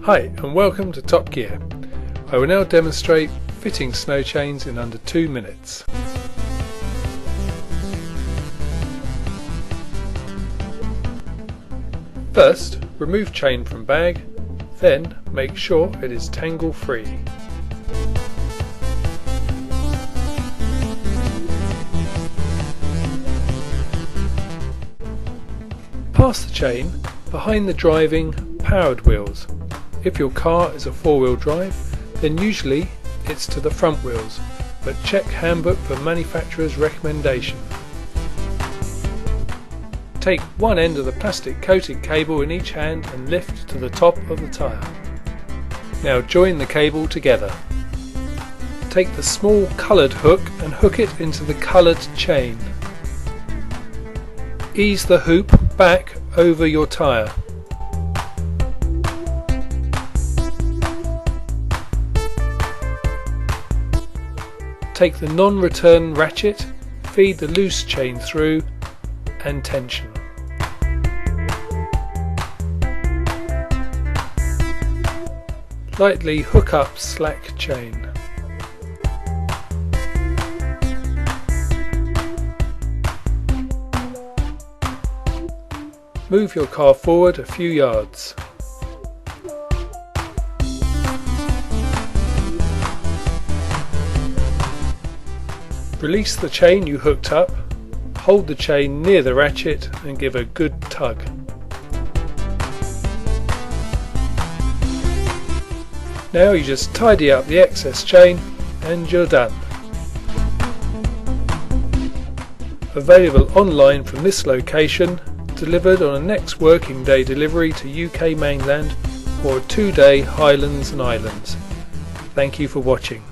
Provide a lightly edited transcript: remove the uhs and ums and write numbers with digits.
Hi and welcome to Top Gear. I will now demonstrate fitting snow chains in under 2 minutes. First, remove chain from bag, then make sure it is tangle free. Pass the chain behind the driving powered wheels. If your car is a 4-wheel drive, then usually it's to the front wheels, but check handbook for manufacturer's recommendation. Take one end of the plastic coated cable in each hand and lift to the top of the tyre. Now join the cable together. Take the small coloured hook and hook it into the coloured chain. Ease the hoop back over your tyre. Take the non-return ratchet, feed the loose chain through and tension. Lightly hook up slack chain. Move your car forward a few yards. Release the chain you hooked up, hold the chain near the ratchet and give a good tug. Now you just tidy up the excess chain and you're done. Available online from this location, delivered on a next working day delivery to UK mainland or a 2-day Highlands and Islands. Thank you for watching.